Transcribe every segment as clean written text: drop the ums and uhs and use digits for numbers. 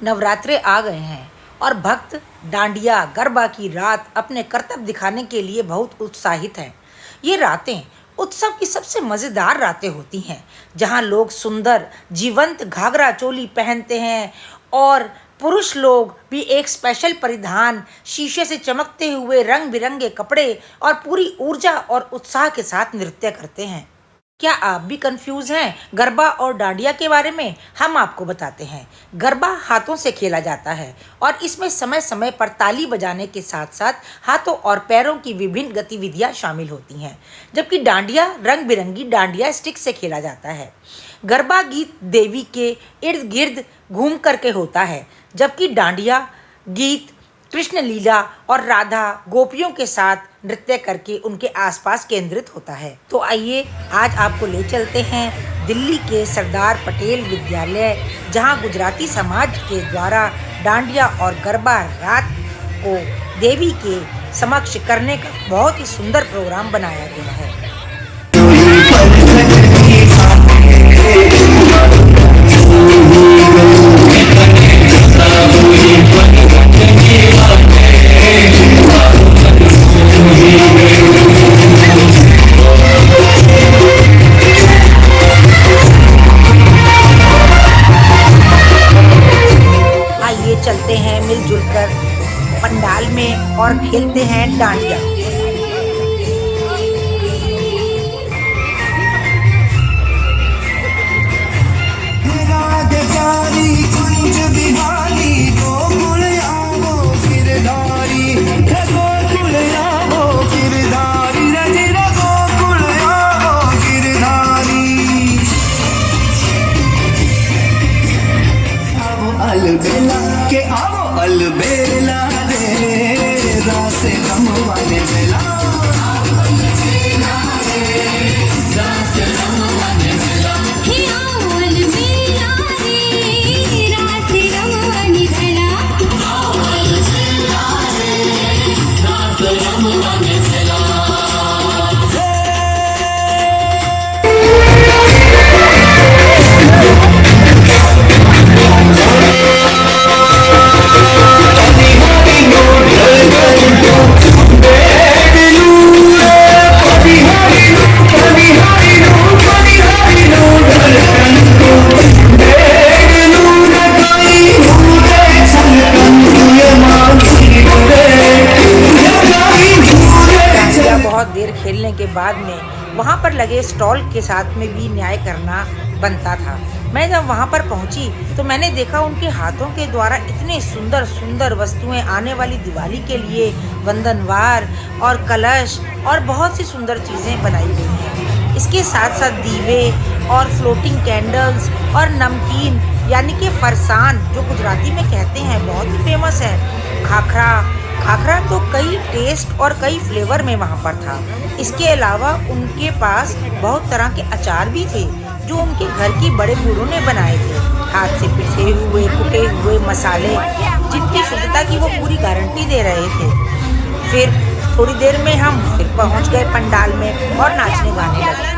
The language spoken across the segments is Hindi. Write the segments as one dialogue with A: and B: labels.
A: नवरात्रे आ गए हैं और भक्त डांडिया गरबा की रात अपने करतब दिखाने के लिए बहुत उत्साहित हैं। ये रातें उत्सव की सबसे मज़ेदार रातें होती हैं, जहां लोग सुंदर जीवंत घाघरा चोली पहनते हैं और पुरुष लोग भी एक स्पेशल परिधान, शीशे से चमकते हुए रंग बिरंगे कपड़े और पूरी ऊर्जा और उत्साह के साथ नृत्य करते हैं। क्या आप भी कंफ्यूज हैं गरबा और डांडिया के बारे में? हम आपको बताते हैं। गरबा हाथों से खेला जाता है और इसमें समय समय पर ताली बजाने के साथ साथ हाथों और पैरों की विभिन्न गतिविधियां शामिल होती हैं, जबकि डांडिया रंग बिरंगी डांडिया स्टिक से खेला जाता है। गरबा गीत देवी के इर्द गिर्द घूम करके होता है, जबकि डांडिया गीत कृष्ण लीला और राधा गोपियों के साथ नृत्य करके उनके आसपास केंद्रित होता है। तो आइए आज आपको ले चलते हैं दिल्ली के सरदार पटेल विद्यालय, जहां गुजराती समाज के द्वारा डांडिया और गरबा रात को देवी के समक्ष करने का बहुत ही सुंदर प्रोग्राम बनाया गया है। चलते हैं मिलजुल कर पंडाल में और खेलते हैं डांडिया।
B: अलबेला के आओ अलबेला रे रास रमवाने बेला रास रमवाने बेला हे आओ अलबेला रे रास रमवाने बेला आओ अलबेला रे रास रमवाने बेला।
A: बहुत देर खेलने के बाद में वहाँ पर लगे स्टॉल के साथ में भी न्याय करना बनता था। मैं जब वहाँ पर पहुँची तो मैंने देखा उनके हाथों के द्वारा इतने सुंदर सुंदर वस्तुएं आने वाली दिवाली के लिए वंदनवार और कलश और बहुत सी सुंदर चीज़ें बनाई गई हैं। इसके साथ साथ दीवे और फ्लोटिंग कैंडल्स और नमकीन यानी कि फरसान, जो गुजराती में कहते हैं, बहुत ही फेमस है। खाखरा तो कई टेस्ट और कई फ्लेवर में वहाँ पर था। इसके अलावा उनके पास बहुत तरह के अचार भी थे, जो उनके घर की बड़े बूढ़ों ने बनाए थे, हाथ से पिसे हुए कुटे हुए मसाले, जिनकी शुद्धता की वो पूरी गारंटी दे रहे थे। फिर थोड़ी देर में हम फिर पहुँच गए पंडाल में और नाचने गाने लगे।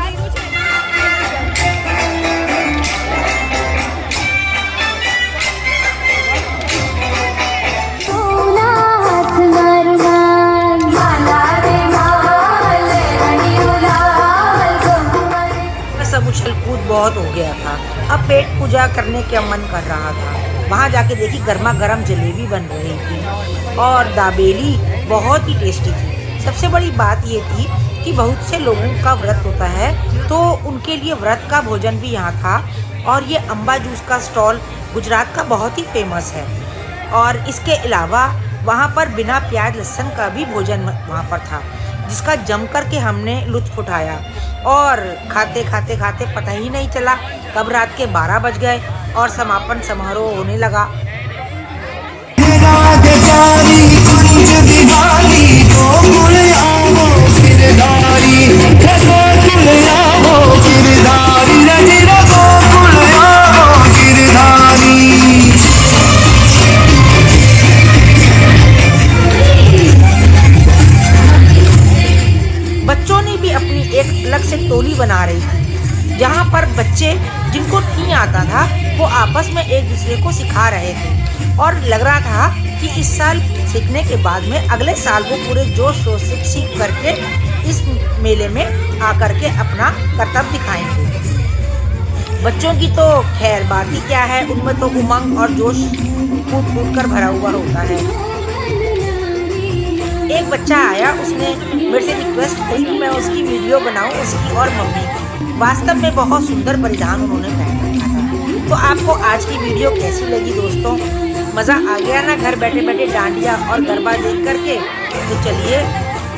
A: उछल कूद बहुत हो गया था। अब पेट पूजा करने का मन कर रहा था। वहाँ जाके देखी गर्मा गर्म जलेबी बन रही थी और दाबेली बहुत ही टेस्टी थी। सबसे बड़ी बात ये थी कि बहुत से लोगों का व्रत होता है, तो उनके लिए व्रत का भोजन भी यहाँ था। और ये अम्बा जूस का स्टॉल गुजरात का बहुत ही फेमस है। और इसके अलावा वहाँ पर बिना प्याज लहसुन का भी भोजन वहाँ पर था, जिसका जम कर के हमने लुत्फ उठाया। और खाते खाते पता ही नहीं चला कब रात के 12 बज गए और समापन समारोह होने लगा। बच्चों ने भी अपनी एक अलग से टोली बना रही थी, जहाँ पर बच्चे जिनको नहीं आता था वो आपस में एक दूसरे को सिखा रहे थे। और लग रहा था कि इस साल सीखने के बाद में अगले साल वो पूरे जोश शोर से सीख करके इस मेले में आकर के अपना करतब दिखाएंगे। बच्चों की तो खैर बात ही क्या है, उनमें तो उमंग और जोश फूट फूट कर भरा हुआ होता है। एक बच्चा आया, उसने मेरे से रिक्वेस्ट की कि मैं उसकी वीडियो बनाऊं, उसकी और मम्मी की। वास्तव में बहुत सुंदर परिधान उन्होंने पहन रखा था। तो आपको आज की वीडियो कैसी लगी दोस्तों? मज़ा आ गया ना घर बैठे बैठे डांडिया और गरबा देख करके? तो चलिए,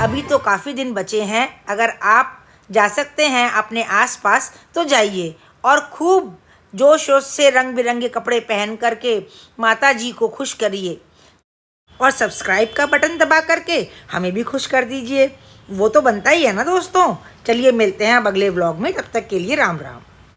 A: अभी तो काफ़ी दिन बचे हैं। अगर आप जा सकते हैं अपने आसपास तो जाइए और खूब जोश शोश से रंग बिरंगे कपड़े पहन करके माता जी को खुश करिए और सब्सक्राइब का बटन दबा करके हमें भी खुश कर दीजिए। वो तो बनता ही है ना दोस्तों। चलिए मिलते हैं अब अगले व्लॉग में, तब तक के लिए राम राम।